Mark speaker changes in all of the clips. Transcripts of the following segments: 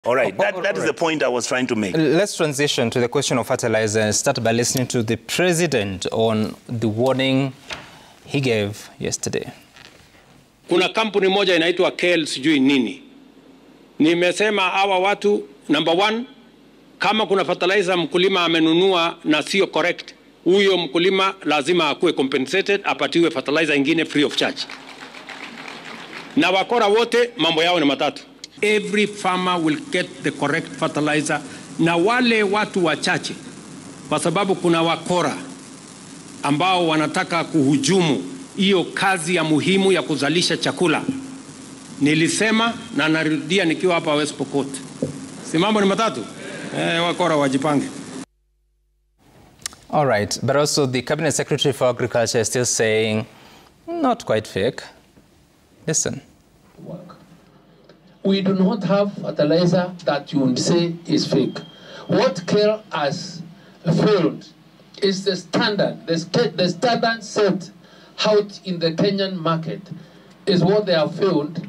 Speaker 1: All right, that is the point I was trying to make.
Speaker 2: Let's transition to the question of fertilizer and start by listening to the president on the warning he gave yesterday.
Speaker 3: Kuna kampuni moja inaitwa KL sijui nini. Nimesema hawa watu, number one, kama kuna fertilizer mkulima amenunua na sio correct, huyo mkulima lazima akuwe compensated, apatiwe fertilizer ingine free of charge. Na wakora wote mambo yao ni matatu. Every farmer will get the correct fertilizer, na wale watu wachache, kwa sababu kuna wakora ambao wanataka kuhujumu hiyo kazi ya muhimu ya kuzalisha chakula. Nilisema na narudia nikiwa hapa West Pokot. Si mambo ni matatu? Wakora wajipange.
Speaker 2: All right, but also the Cabinet Secretary for Agriculture is still saying, not quite fake. Listen.
Speaker 4: We do not have fertilizer that you would say is fake. What KEL has failed is the standard. The standard set out in the Kenyan market is what they have failed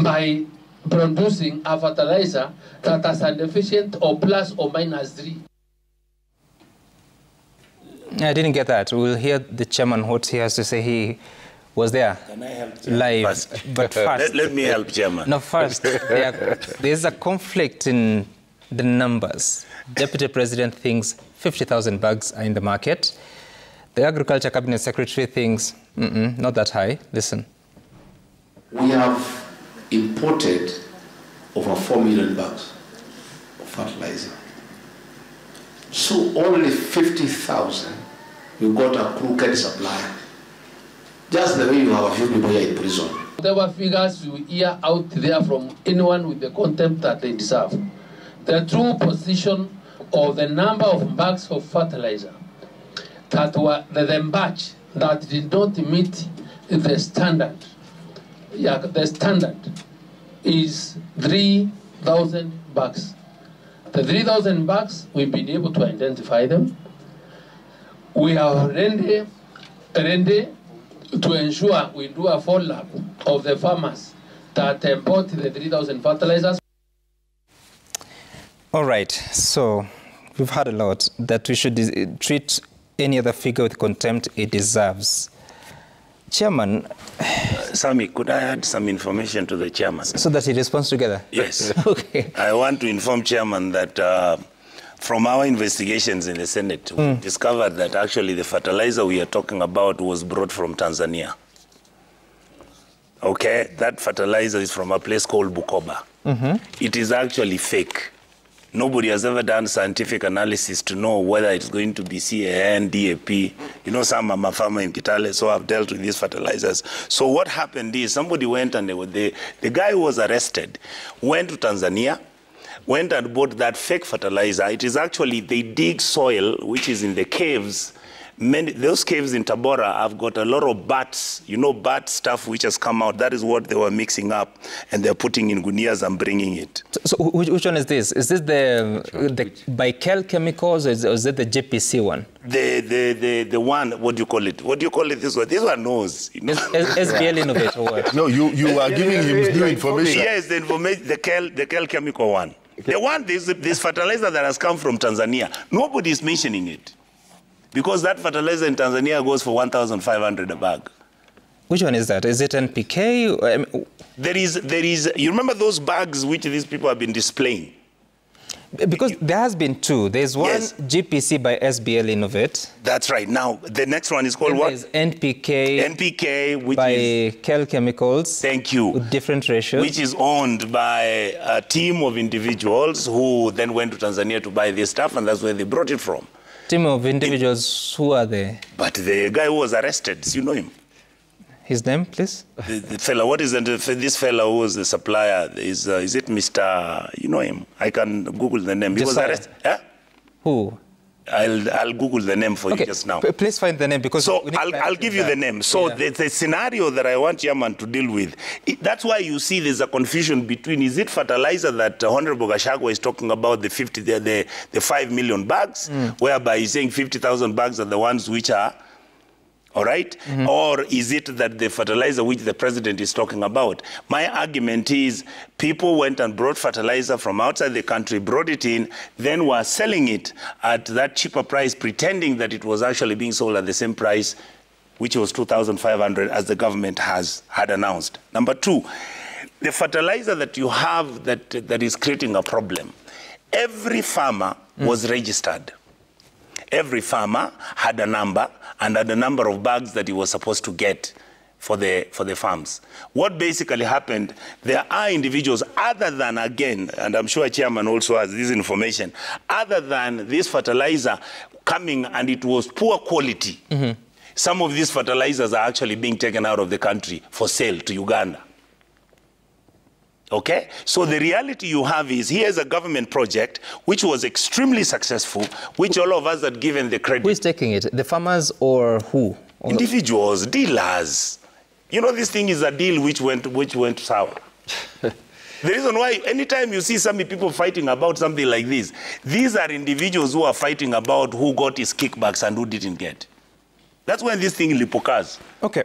Speaker 4: by producing a fertilizer that has an efficient or plus or minus 3.
Speaker 2: I didn't get that. We'll hear the chairman what he has to say. He was there.
Speaker 1: Can I help
Speaker 2: live,
Speaker 1: first?
Speaker 2: But first.
Speaker 1: Let me help, Chairman.
Speaker 2: No, first. There's a conflict in the numbers. Deputy President thinks 50,000 bags are in the market. The Agriculture Cabinet Secretary thinks, not that high. Listen.
Speaker 5: We have imported over 4 million bags of fertilizer. So only 50,000, we got a crooked supplier. Just the way you have a few people here in prison.
Speaker 4: Whatever figures you hear out there from anyone with the contempt that they deserve, the true position of the number of bags of fertilizer that were the batch that did not meet the standard, the standard is 3,000 bags. The 3,000 bags, we've been able to identify them. We are ready to ensure we do a follow-up of the farmers that bought the 3,000 fertilizers.
Speaker 2: All right, so we've heard a lot that we should treat any other figure with contempt it deserves. Chairman.
Speaker 1: Sami, could I add some information to the chairman?
Speaker 2: So that he responds together?
Speaker 1: Yes.
Speaker 2: Okay.
Speaker 1: I want to inform chairman that from our investigations in the Senate, we discovered that actually the fertilizer we are talking about was brought from Tanzania. Okay, that fertilizer is from a place called Bukoba. It is actually fake. Nobody has ever done scientific analysis to know whether it's going to be CAN, DAP. You know, some I'm a farmer in Kitale, so I've dealt with these fertilizers. So what happened is somebody went and the guy who was arrested went to Tanzania, went and bought that fake fertilizer. It is actually, they dig soil, which is in the caves. Those caves in Tabora have got a lot of bats, you know, bat stuff which has come out. That is what they were mixing up, and they're putting in gunias and bringing it.
Speaker 2: So which one is this? Is this the by KEL chemicals, or is it the JPC one?
Speaker 1: The one, what do you call it? What do you call it this one? This one knows. You know?
Speaker 2: SBL Innovator what?
Speaker 6: No, you are giving him new information.
Speaker 1: Yes, the information, the KEL chemical one. The one, this fertilizer that has come from Tanzania, nobody is mentioning it. Because that fertilizer in Tanzania goes for 1,500 a bag.
Speaker 2: Which one is that? Is it NPK?
Speaker 1: There is, you remember those bags which these people have been displaying?
Speaker 2: Because there has been two. There's one, yes, GPC by SBL Innovate.
Speaker 1: That's right. Now, the next one is called what?
Speaker 2: There's NPK.
Speaker 1: NPK, which
Speaker 2: by
Speaker 1: is...
Speaker 2: KEL Chemicals.
Speaker 1: Thank you.
Speaker 2: With different ratios.
Speaker 1: Which is owned by a team of individuals who then went to Tanzania to buy this stuff, and that's where they brought it from.
Speaker 2: Team of individuals, who are they?
Speaker 1: But the guy who was arrested, you know him?
Speaker 2: His name, please?
Speaker 1: The fellow, what is this fellow who was the supplier? Is it Mr., you know him? I can Google the name. He was arrested. Huh?
Speaker 2: Who?
Speaker 1: I'll Google the name for you just now.
Speaker 2: Please find the name, because...
Speaker 1: So I'll give you the name. So the scenario that I want Chairman to deal with, that's why you see there's a confusion between, is it fertilizer that Honorable Gachagua is talking about, the 5 million bags, whereby he's saying 50,000 bags are the ones which are All right? Or is it that the fertilizer which the president is talking about? My argument is people went and brought fertilizer from outside the country, brought it in, then were selling it at that cheaper price, pretending that it was actually being sold at the same price, which was 2,500 as the government had announced. Number two, the fertilizer that you have that is creating a problem, every farmer was registered. Every farmer had a number and had a number of bags that he was supposed to get for the farms. What basically happened, there are individuals other than, again, and I'm sure Chairman also has this information, other than this fertilizer coming and it was poor quality, some of these fertilizers are actually being taken out of the country for sale to Uganda. Okay? So the reality you have is here's a government project which was extremely successful, which all of us had given the credit.
Speaker 2: Who is taking it? The farmers or who? Or
Speaker 1: individuals, dealers. You know, this thing is a deal which went sour. The reason why, anytime you see some people fighting about something like this, these are individuals who are fighting about who got his kickbacks and who didn't get. That's when this thing lipokas.
Speaker 2: Okay.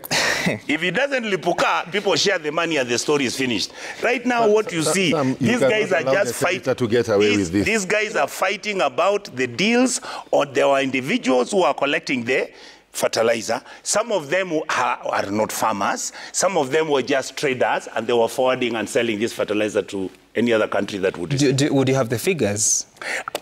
Speaker 1: If it doesn't lipoka, people share the money and the story is finished. Right now, what you see, these guys are just fighting.
Speaker 6: To get away with this.
Speaker 1: These guys are fighting about the deals, or there are individuals who are collecting the fertilizer. Some of them are not farmers. Some of them were just traders, and they were forwarding and selling this fertilizer to any other country that would.
Speaker 2: Would you have the figures?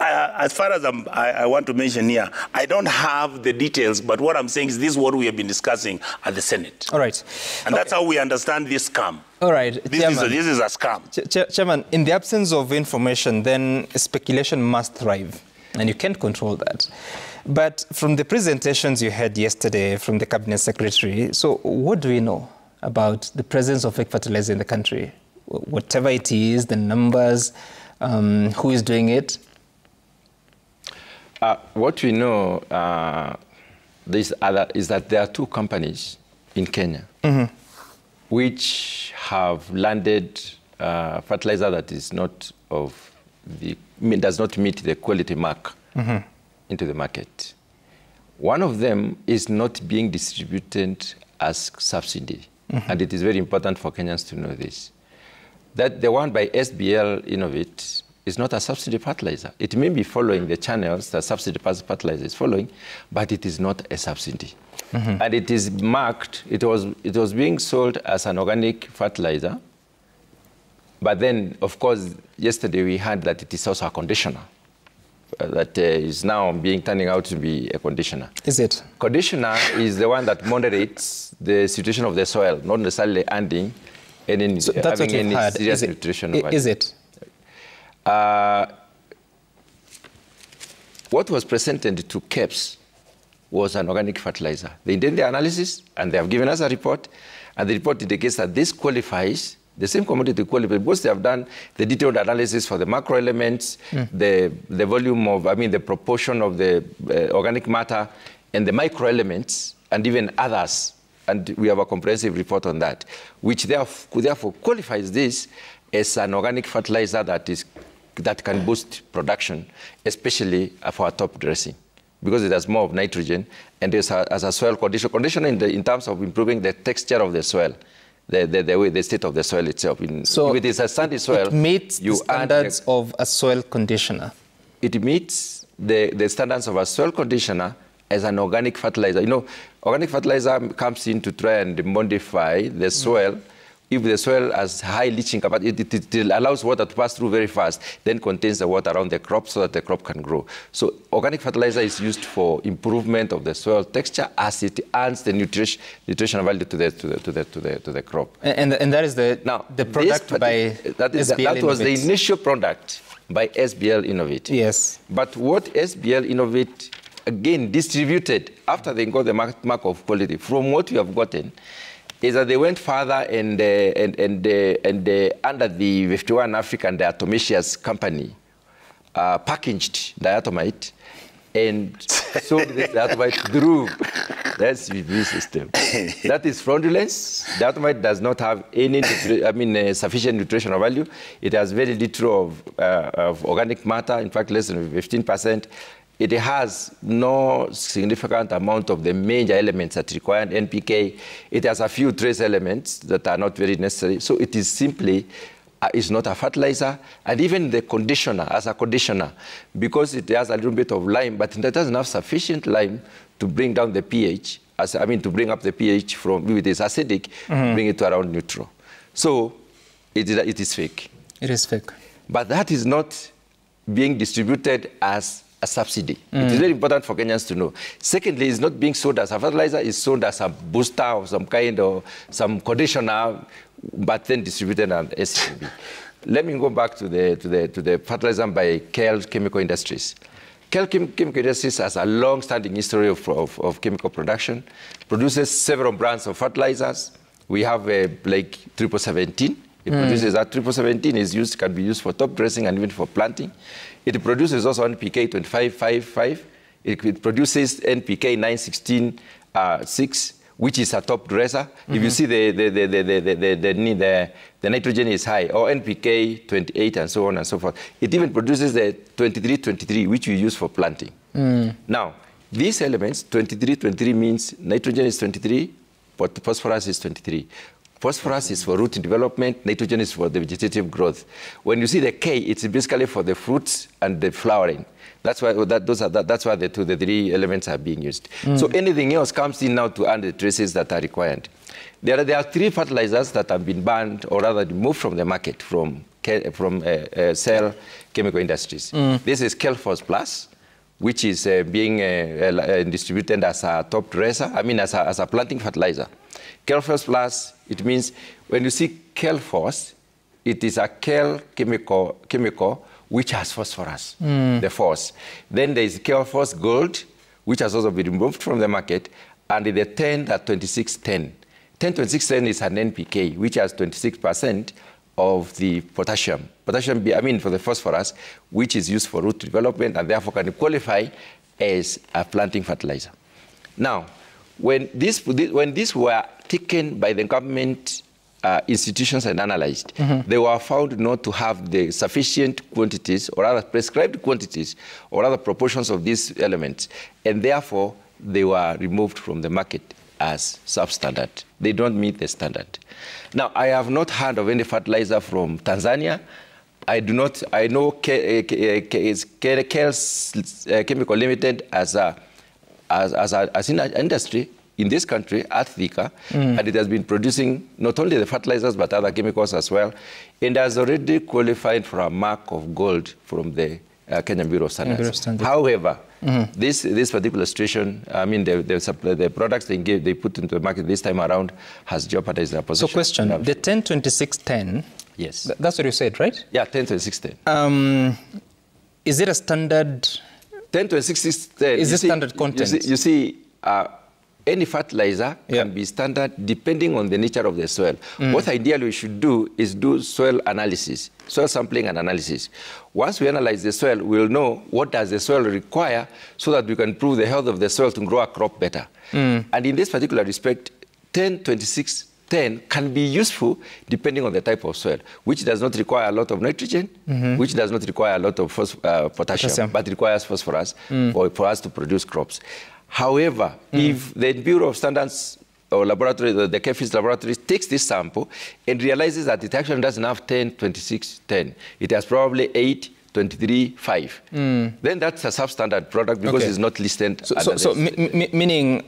Speaker 1: As far as I want to mention here, I don't have the details, but what I'm saying is this is what we have been discussing at the Senate.
Speaker 2: All right.
Speaker 1: And that's how we understand this scam.
Speaker 2: All right.
Speaker 1: This is a scam.
Speaker 2: Chairman, in the absence of information, then speculation must thrive, and you can't control that. But from the presentations you had yesterday from the Cabinet Secretary, so what do we know about the presence of fake fertilizer in the country? Whatever it is, the numbers, who is doing it?
Speaker 7: What we know is that there are two companies in Kenya which have landed fertilizer that is not does not meet the quality mark into the market. One of them is not being distributed as subsidy, and it is very important for Kenyans to know this. That the one by SBL Innovate is not a subsidy fertilizer. It may be following the channels that subsidy fertilizer is following, but it is not a subsidy. And it is marked, it was being sold as an organic fertilizer, but then, of course, yesterday we heard that it is also a conditioner. That is now turning out to be a conditioner.
Speaker 2: Is it?
Speaker 7: Conditioner is the one that moderates the situation of the soil, not necessarily ending any,
Speaker 2: so that's
Speaker 7: having
Speaker 2: what you've
Speaker 7: any
Speaker 2: heard.
Speaker 7: serious nutrition.
Speaker 2: Is it?
Speaker 7: What was presented to KEPS was an organic fertilizer. They did the analysis, and they have given us a report, and the report indicates that this qualifies, the same commodity qualifies, because they have done the detailed analysis for the macro elements, the volume of, the proportion of the organic matter, and the micro elements, and even others. And we have a comprehensive report on that, which therefore qualifies this as an organic fertilizer that can boost production, especially for our top dressing, because it has more of nitrogen, and as a soil conditioner in terms of improving the texture of the soil, the state of the soil itself.
Speaker 2: So
Speaker 7: if it is a sandy soil,
Speaker 2: it meets the standards of a soil conditioner.
Speaker 7: It meets the standards of a soil conditioner as an organic fertilizer. You know, organic fertilizer comes in to try and modify the soil. If the soil has high leaching capacity, it allows water to pass through very fast, then contains the water around the crop so that the crop can grow. So organic fertilizer is used for improvement of the soil texture as it adds the nutritional value to the crop.
Speaker 2: And that is the product by SBL
Speaker 7: That was the
Speaker 2: Innovate.
Speaker 7: initial product by SBL Innovate.
Speaker 2: Yes.
Speaker 7: But what SBL Innovate again distributed after they got the mark of quality, from what we have gotten, is that they went further and under the 51 African diatomaceous company, packaged diatomite and sold this diatomite through the SVB system. That is fraudulent. Diatomite does not have any, sufficient nutritional value. It has very little of organic matter, in fact, less than 15%. it has no significant amount of the major elements that require NPK. It has a few trace elements that are not very necessary. So it is simply, it's not a fertilizer. And even the conditioner, as a conditioner, because it has a little bit of lime, but it doesn't have sufficient lime to bring down the pH, to bring up the pH from, if it is acidic, bring it to around neutral. So it is fake.
Speaker 2: It is fake.
Speaker 7: But that is not being distributed as a subsidy. It is very important for Kenyans to know. Secondly, it's not being sold as a fertilizer, it's sold as a booster of some kind, or some conditioner, but then distributed as SCB. Let me go back to the fertilizer by KL Chemical Industries. KL Chemical Industries has a long-standing history of chemical production, produces several brands of fertilizers. We have like 1717. It produces that 1717 can be used for top dressing and even for planting. It produces also NPK 2555. It produces NPK 916-6, which is a top dresser. If you see the nitrogen is high, or NPK 28 and so on and so forth. It even produces the 2323, which we use for planting. Now, these elements, 2323 means nitrogen is 23, but phosphorus is 23. Phosphorus is for root development, nitrogen is for the vegetative growth. When you see the K, it's basically for the fruits and the flowering. That's why that's why the three elements are being used. So anything else comes in now to add the traces that are required. There are three fertilizers that have been banned, or rather removed from the market from Cell Chemical Industries. This is Kelphos Plus, which is being distributed as a top dresser, as a planting fertilizer. Kelphos Plus, it means when you see Kelphos, it is a chemical which has phosphorus, the phos. Then there is Kelphos Gold, which has also been removed from the market, and the 10-2610. 10-2610 is an NPK, which has 26% of the potassium. Potassium, for the phosphorus, which is used for root development and therefore can qualify as a planting fertilizer. Now, when these were taken by the government institutions and analyzed, they were found not to have the sufficient quantities, or rather prescribed quantities, or other proportions of these elements, and therefore they were removed from the market as substandard. They don't meet the standard. Now, I have not heard of any fertilizer from Tanzania. I know KL's Chemical Limited as an industry in this country at Thika, and it has been producing not only the fertilizers but other chemicals as well, and has already qualified for a mark of gold from the Kenyan Bureau of Standards. However, this particular situation, the products they put into the market this time around has jeopardized their position.
Speaker 2: So question, the 10-2610,
Speaker 7: yes,
Speaker 2: that's what you said, right?
Speaker 7: Yeah, 10-2610.
Speaker 2: Is it a standard?
Speaker 7: 10-2610.
Speaker 2: Is it standard content?
Speaker 7: You see, any fertilizer can be standard depending on the nature of the soil. What ideally we should do is do soil analysis, soil sampling and analysis. Once we analyze the soil, we'll know what does the soil require so that we can improve the health of the soil to grow a crop better. And in this particular respect, 10-2610 can be useful depending on the type of soil, which does not require a lot of nitrogen, which does not require a lot of potassium, but requires phosphorus for us to produce crops. However, if the Bureau of Standards or laboratory, the KFIS laboratory takes this sample and realizes that it actually doesn't have 10-2610, it has probably 8-23-5, then that's a substandard product because it's not listed.
Speaker 2: Meaning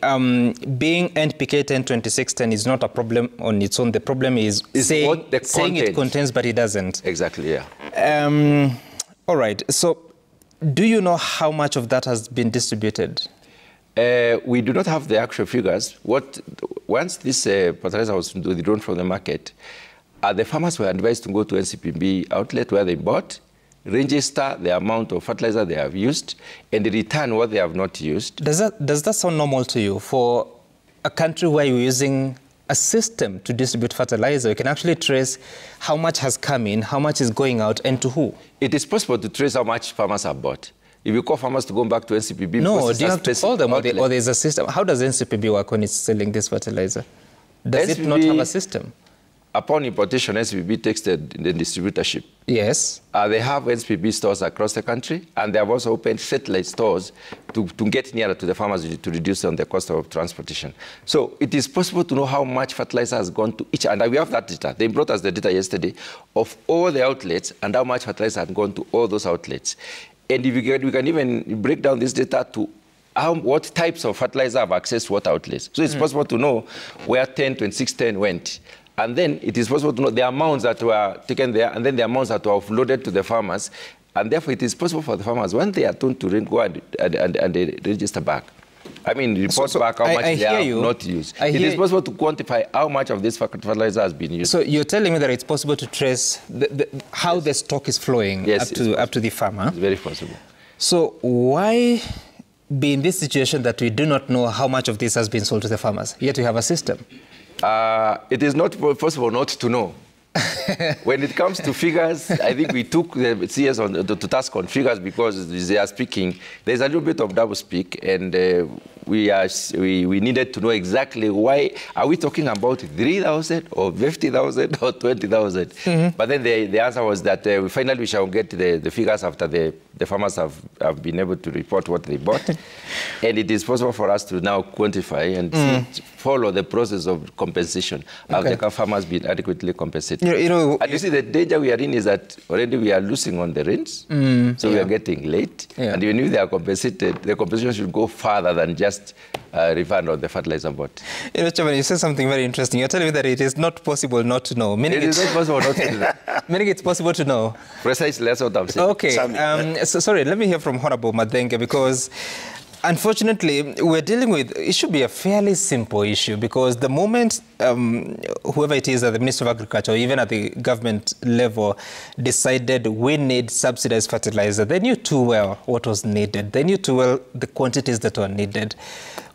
Speaker 2: being NPK 10-2610 is not a problem on its own. The problem is saying it contains, but it doesn't.
Speaker 7: Exactly, yeah.
Speaker 2: All right. So do you know how much of that has been distributed?
Speaker 7: We do not have the actual figures. Once this fertilizer was withdrawn from the market, the farmers were advised to go to NCPB outlet where they bought, register the amount of fertilizer they have used, and return what they have not used. Does
Speaker 2: that sound normal to you? For a country where you're using a system to distribute fertilizer, you can actually trace how much has come in, how much is going out, and to who? It is possible to trace how much farmers have bought. If you call farmers to go back to NCPB... No, do you have to call them, or there's a system? How does NCPB work when it's selling this fertilizer? Does it not have a system?
Speaker 7: upon importation, SPB takes the distributorship.
Speaker 2: Yes.
Speaker 7: They have SPB stores across the country, and they have also opened satellite stores to get nearer to the farmers to reduce on the cost of transportation. So it is possible to know how much fertilizer has gone to each, and we have that data. They brought us the data yesterday of all the outlets and how much fertilizer had gone to all those outlets. And if we can even break down this data to what types of fertilizer have access to what outlets. So it's possible to know where 10, 26, 10 went. And then it is possible to know the amounts that were taken there and then the amounts that were offloaded to the farmers. And therefore, it is possible for the farmers, when they are told to go and they register back. I mean, report back how much they have not used. It is possible to quantify how much of this fertilizer has been used.
Speaker 2: So you're telling me that it's possible to trace how the stock is flowing up to the farmer?
Speaker 7: It's very possible.
Speaker 2: So why be in this situation that we do not know how much of this has been sold to the farmers, yet we have a system?
Speaker 7: It is not possible not to know. When it comes to figures, I think we took the CS to task on figures because they are speaking. There's a little bit of double speak, and we needed to know exactly why. Are we talking about 3,000 or 50,000 or 20,000? But then the answer was that finally we shall get the figures after the farmers have been able to report what they bought. And it is possible for us to now quantify and follow the process of compensation. Have the farmers been adequately compensated? And you see, the danger we are in is that already we are losing on the rains, so we are getting late. And even if they are compensated, the compensation should go further than just refund on the fertilizer board.
Speaker 2: Chairman, you said something very interesting. You're telling me that it is not possible not to know.
Speaker 7: Meaning it is not possible not to know.
Speaker 2: Meaning it's possible to know.
Speaker 7: Precisely, that's what I'm saying.
Speaker 2: Okay. So, sorry, let me hear from Honorable Madenge, because unfortunately, we're dealing with, it should be a fairly simple issue, because the moment whoever it is at the Ministry of Agriculture, or even at the government level, decided we need subsidized fertilizer, they knew too well what was needed. They knew too well the quantities that were needed.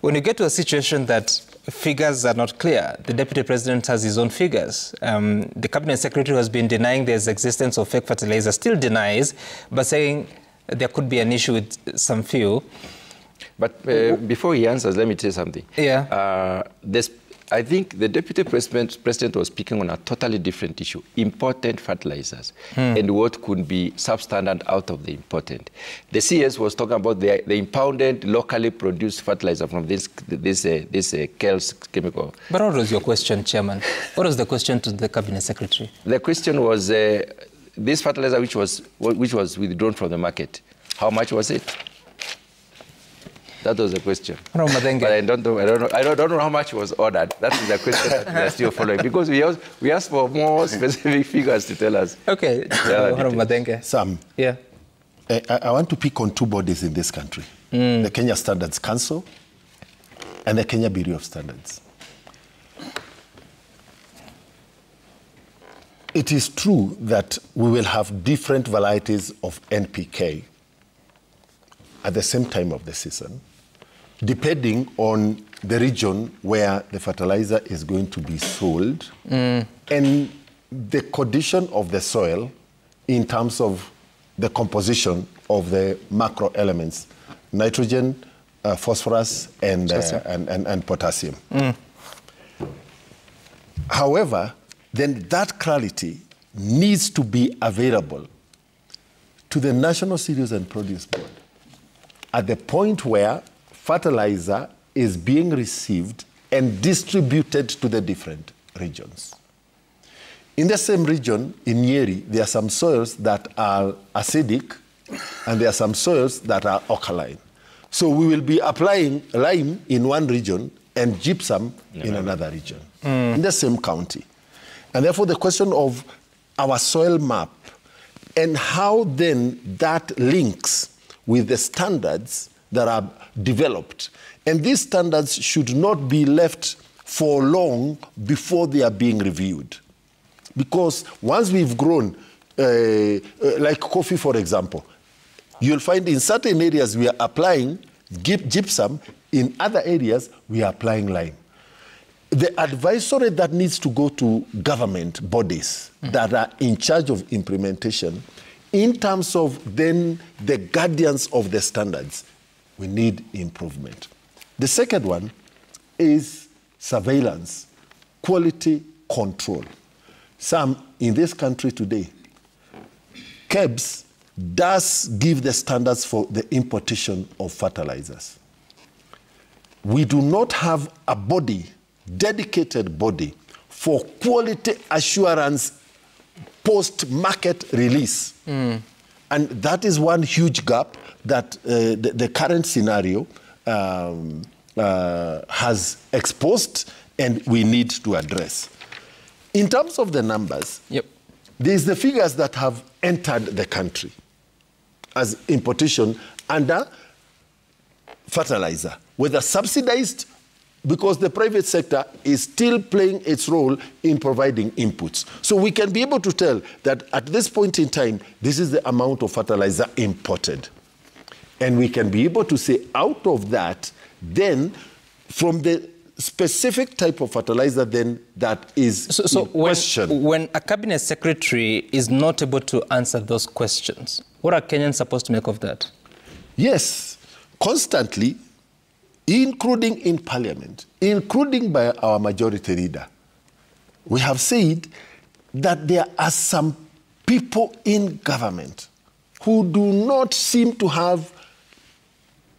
Speaker 2: When you get to a situation that figures are not clear, the Deputy President has his own figures. The Cabinet Secretary has been denying there's existence of fake fertilizer, still denies, but saying there could be an issue with some few.
Speaker 7: But before he answers, let me tell you something.
Speaker 2: Yeah.
Speaker 7: I think the Deputy President was speaking on a totally different issue, important fertilizers, and what could be substandard out of the important. The CS was talking about the impounded, locally produced fertilizer from this Kels chemical.
Speaker 2: But what was your question, Chairman? What was the question to the Cabinet Secretary?
Speaker 7: The question was, this fertilizer which was withdrawn from the market, how much was it? That was the question. But I don't know how much was ordered. That is the question that we are still following, because we asked for more specific figures to tell us.
Speaker 2: Okay.
Speaker 6: Sam,
Speaker 2: yeah.
Speaker 6: I want to pick on two bodies in this country, the Kenya Standards Council and the Kenya Bureau of Standards. It is true that we will have different varieties of NPK at the same time of the season, depending on the region where the fertilizer is going to be sold and the condition of the soil in terms of the composition of the macro elements, nitrogen, phosphorus, and potassium. However, then that clarity needs to be available to the National Cereals and Produce Board at the point where fertilizer is being received and distributed to the different regions. In the same region, in Nyeri, there are some soils that are acidic and there are some soils that are alkaline. So we will be applying lime in one region and gypsum in another region, in the same county. And therefore the question of our soil map and how then that links with the standards that are developed. And these standards should not be left for long before they are being reviewed. Because once we've grown, like coffee, for example, you'll find in certain areas we are applying gypsum, in other areas we are applying lime. The advisory that needs to go to government bodies that are in charge of implementation, in terms of then the guardians of the standards, we need improvement. The second one is surveillance, quality control. Sam, in this country today, KEBS does give the standards for the importation of fertilizers. We do not have a body, dedicated body, for quality assurance post-market release. And that is one huge gap that the current scenario has exposed and we need to address. In terms of the numbers, there's the figures that have entered the country as importation under fertilizer, whether subsidized, because the private sector is still playing its role in providing inputs. So we can be able to tell that at this point in time, this is the amount of fertilizer imported. And we can be able to say out of that, then from the specific type of fertilizer then that is in question.
Speaker 2: When a cabinet secretary is not able to answer those questions, what are Kenyans supposed to make of that? Yes,
Speaker 6: constantly, including in parliament, including by our majority leader, we have said that there are some people in government who do not seem to have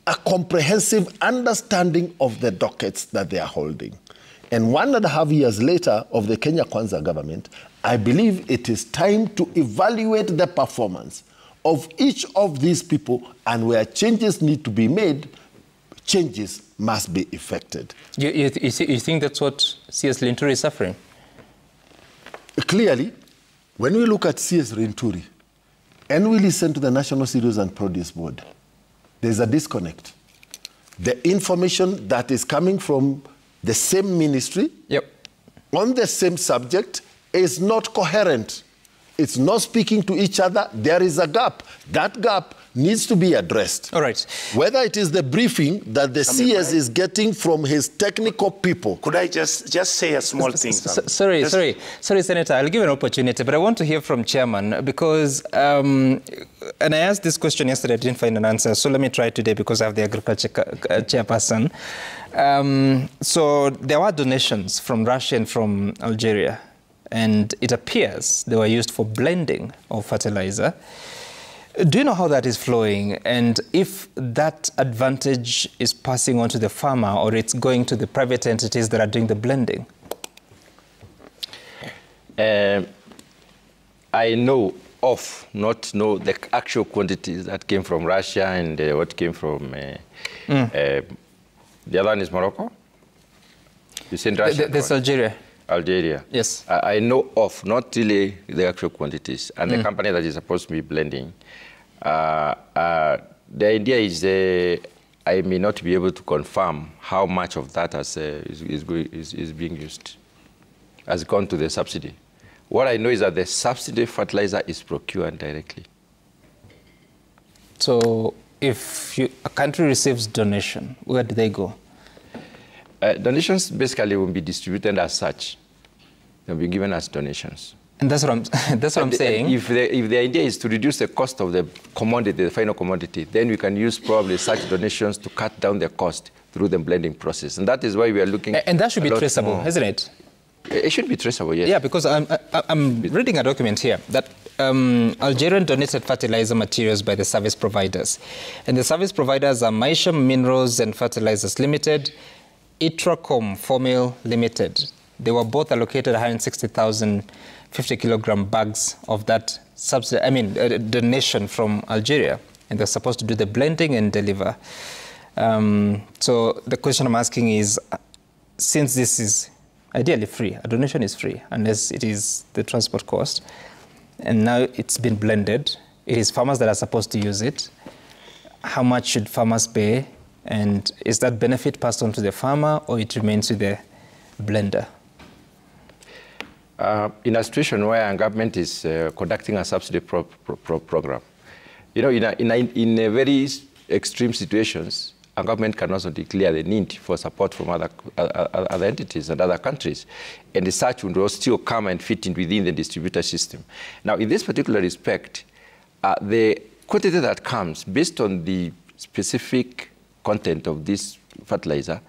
Speaker 6: a comprehensive understanding of the dockets that they are holding. And 1.5 years later of the Kenya Kwanza government, I believe it is time to evaluate the performance of each of these people, and where changes need to be made, changes must be effected.
Speaker 2: You think that's what CS Linturi is suffering?
Speaker 6: Clearly, when we look at CS Linturi and we listen to the National Cereals and Produce Board, there's a disconnect. The information that is coming from the same ministry on the same subject is not coherent. It's not speaking to each other. There is a gap. That gap needs to be addressed.
Speaker 2: All right.
Speaker 6: Whether it is the briefing that the CS is getting from his technical people.
Speaker 1: Could I just say a small thing?
Speaker 2: Sorry, Senator. I'll give an opportunity, but I want to hear from Chairman because, and I asked this question yesterday, I didn't find an answer, so let me try today because I have the agriculture chairperson. So there were donations from Russia and from Algeria, and it appears they were used for blending of fertilizer. Do you know how that is flowing, and if that advantage is passing on to the farmer or it's going to the private entities that are doing the blending?
Speaker 7: I know of, not know the actual quantities that came from Russia and what came from the other one is Morocco? You said Russia?
Speaker 2: There's Algeria.
Speaker 7: Algeria.
Speaker 2: Yes.
Speaker 7: I know of, not really the actual quantities, and the company that is supposed to be blending. The idea is I may not be able to confirm how much of that is being used, has gone to the subsidy. What I know is that the subsidy fertilizer is procured directly.
Speaker 2: So if a country receives donation, where do they go?
Speaker 7: Donations basically will be distributed as such. They'll be given as donations.
Speaker 2: And that's what I'm saying.
Speaker 7: If the idea is to reduce the cost of the commodity, the final commodity, then we can use probably such donations to cut down the cost through the blending process. And that is why we are looking at.
Speaker 2: And that should be traceable, isn't it?
Speaker 7: It should be traceable, yes.
Speaker 2: Yeah, because I'm reading a document here that Algerian donated fertilizer materials by the service providers. And the service providers are Maisha Minerals and Fertilizers Limited, Itracom Formil Limited. They were both allocated 160,000 50-kilogram bags of that donation from Algeria, and they're supposed to do the blending and deliver. So the question I'm asking is, since this is ideally free, a donation is free unless it is the transport cost, and now it's been blended, it is farmers that are supposed to use it. How much should farmers pay, and is that benefit passed on to the farmer or it remains with the blender?
Speaker 7: In a situation where a government is conducting a subsidy program, you know, in a very extreme situations, a government can also declare the need for support from other entities and other countries, and the such will still come and fit in within the distributor system. Now, in this particular respect, the quantity that comes based on the specific content of this fertilizer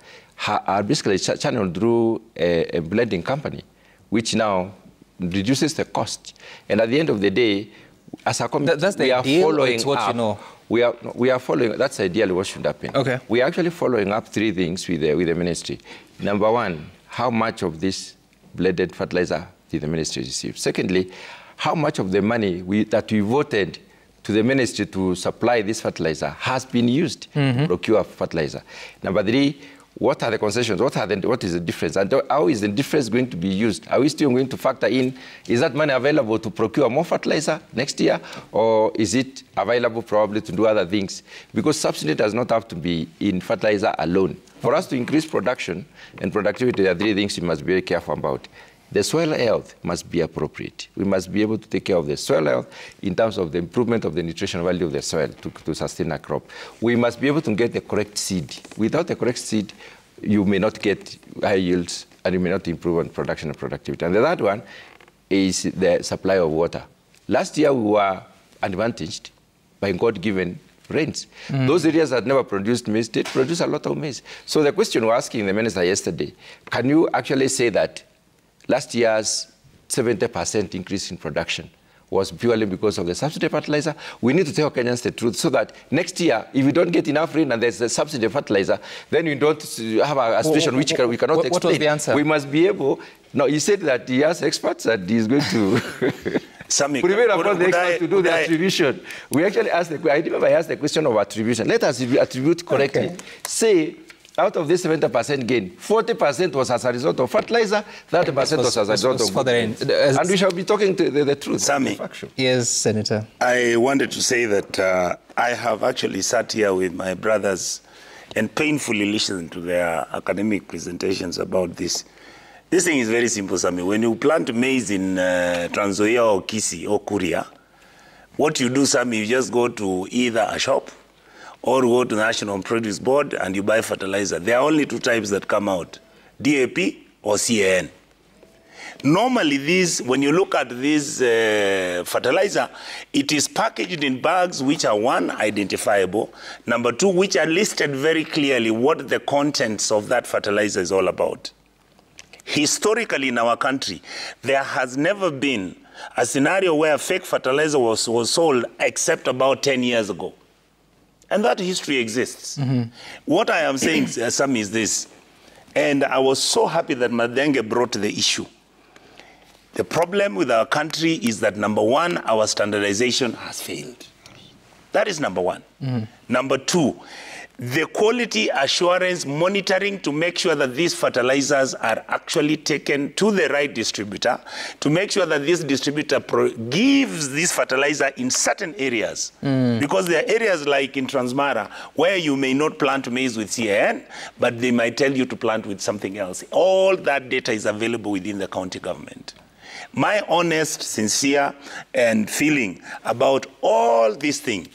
Speaker 7: are basically channeled through a blending company, which now reduces the cost. And at the end of the day, as a committee,
Speaker 2: that's the
Speaker 7: we are
Speaker 2: ideal,
Speaker 7: following
Speaker 2: it's what
Speaker 7: up.
Speaker 2: you know?
Speaker 7: We are following. That's ideally what should happen.
Speaker 2: Okay.
Speaker 7: We are actually following up 3 things with the ministry. Number 1, how much of this blended fertilizer did the ministry receive? Secondly, how much of the money that we voted to the ministry to supply this fertilizer has been used to procure fertilizer? Number 3, what are the concessions? What is the difference? And how is the difference going to be used? Are we still going to factor in, is that money available to procure more fertilizer next year? Or is it available probably to do other things? Because subsidy does not have to be in fertilizer alone. For us to increase production and productivity, there are 3 things we must be very careful about. The soil health must be appropriate. We must be able to take care of the soil health in terms of the improvement of the nutritional value of the soil to sustain a crop. We must be able to get the correct seed. Without the correct seed, you may not get high yields and you may not improve on production and productivity. And the third one is the supply of water. Last year, we were advantaged by God-given rains. Those areas that never produced maize did produce a lot of maize. So the question we're asking the minister yesterday, can you actually say that last year's 70% increase in production was purely because of the subsidy fertilizer? We need to tell Kenyans the truth so that next year, if we don't get enough rain and there's a subsidy fertilizer, then we don't have a situation which we cannot explain.
Speaker 2: What was the answer?
Speaker 7: We must be able... No, he said that he has experts that he's going to...
Speaker 1: Sammy,
Speaker 7: we remain upon the experts to do the attribution. We actually asked I remember I asked the question of attribution. Let us attribute correctly. Okay. Say, out of this 70% gain, 40% was as a result of fertilizer, 30% was as a result of... And we shall be talking to the truth.
Speaker 1: Sammy.
Speaker 2: Yes, Senator.
Speaker 1: I wanted to say that I have actually sat here with my brothers and painfully listened to their academic presentations about this. This thing is very simple, Sammy. When you plant maize in Trans Nzoia or Kisii or Kuria, what you do, Sammy, you just go to either a shop or go to the National Produce Board and you buy fertilizer. There are only 2 types that come out, DAP or CAN. Normally, when you look at this fertilizer, it is packaged in bags which are 1, identifiable, number 2, which are listed very clearly what the contents of that fertilizer is all about. Historically in our country, there has never been a scenario where fake fertilizer was sold except about 10 years ago. And that history exists. What I am saying, Sam, is this, and I was so happy that Madenge brought the issue. The problem with our country is that, number 1, our standardization has failed. That is number 1. Number 2, the quality assurance monitoring to make sure that these fertilizers are actually taken to the right distributor, to make sure that this distributor gives this fertilizer in certain areas. Because there are areas like in Transmara where you may not plant maize with CAN, but they might tell you to plant with something else. All that data is available within the county government. My honest, sincere, and feeling about all these things,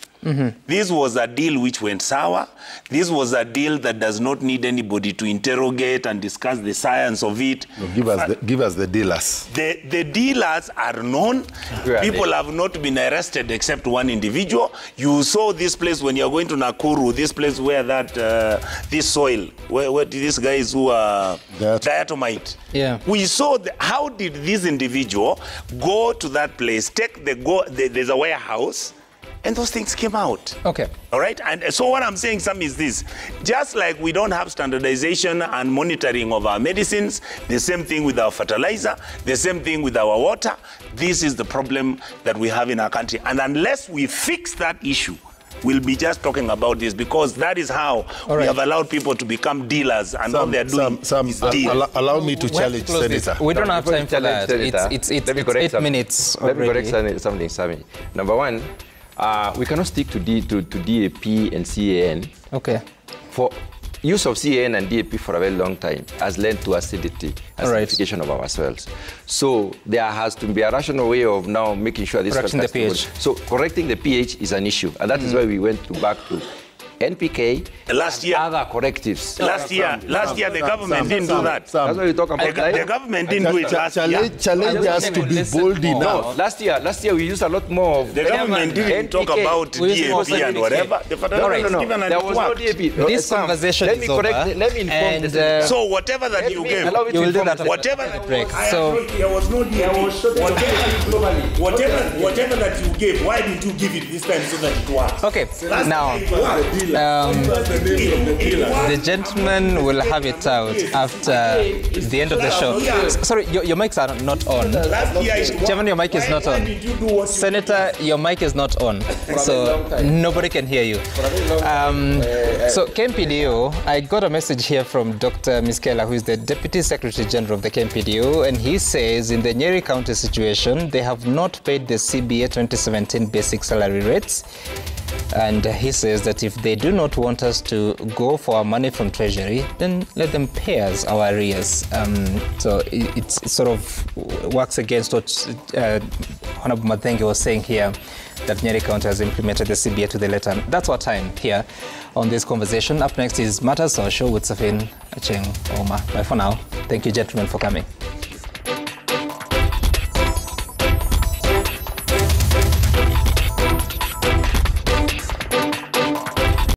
Speaker 1: this was a deal which went sour. This was a deal that does not need anybody to interrogate and discuss the science of it.
Speaker 6: No, give us the dealers.
Speaker 1: The dealers are known. People have not been arrested except 1 individual. You saw this place when you're going to Nakuru, this place where that, this soil, where these guys who are diatomite.
Speaker 2: Yeah.
Speaker 1: We saw how did this individual go to that place, there's a warehouse, and those things came out.
Speaker 2: Okay.
Speaker 1: All right? And so what I'm saying, Sam, is this. Just like we don't have standardization and monitoring of our medicines, the same thing with our fertilizer, the same thing with our water, this is the problem that we have in our country. And unless we fix that issue, we'll be just talking about this, because that is how we have allowed people to become dealers, and all they're doing is deal.
Speaker 6: Allow me to challenge Senator.
Speaker 2: We don't have time for that. It's 8 minutes already.
Speaker 7: Let me correct something, Sammy. Number 1, we cannot stick to DAP and CAN.
Speaker 2: Okay.
Speaker 7: For use of CAN and DAP for a very long time has led to acidity, acidification of our soils. So there has to be a rational way of now making sure this
Speaker 2: correcting the pH.
Speaker 7: So correcting the pH is an issue, and that is why we went back to NPK,
Speaker 1: Last year,
Speaker 7: other correctives.
Speaker 1: last year, the government didn't do that.
Speaker 7: That's why we talk about
Speaker 1: The government didn't do it last year.
Speaker 6: Challenge us to be bold enough.
Speaker 7: Last year we used a lot more of
Speaker 1: The government didn't talk about DAP and whatever. The federal was given and
Speaker 7: there
Speaker 1: it
Speaker 7: was no
Speaker 1: worked.
Speaker 7: DAP.
Speaker 2: This conversation
Speaker 7: let me
Speaker 2: is over.
Speaker 7: correct. Let me inform the Senate.
Speaker 1: So whatever that you gave,
Speaker 7: Allow me to
Speaker 2: You will do
Speaker 7: inform
Speaker 2: that
Speaker 7: the
Speaker 2: at
Speaker 1: whatever
Speaker 2: the
Speaker 1: that
Speaker 2: break.
Speaker 1: I
Speaker 2: So
Speaker 1: told you, there was no DAP. Whatever that you gave, why didn't you give it this time so that it works?
Speaker 2: okay, now the gentleman will have it out after the end of the show. Sorry, your mics are not on.
Speaker 1: Last year it worked.
Speaker 2: Chairman, your mic is
Speaker 1: Why
Speaker 2: not on.
Speaker 1: didn't you do what you
Speaker 2: Senator, your mic is not on, so nobody can hear you. So KMPDO, I got a message here from Dr. Miskela, who is the Deputy Secretary General of the KMPDO, and he says in the Nyeri County situation, they have not paid the CBA 2017 basic salary rates. And he says that if they do not want us to go for our money from Treasury, then let them pay us our arrears. So it sort of works against what Honorable Mathenge was saying here, that Nyeri County has implemented the CBA to the letter. That's our time here on this conversation. Up next is Matters Social with Safin Acheng Oma. Bye for now. Thank you, gentlemen, for coming.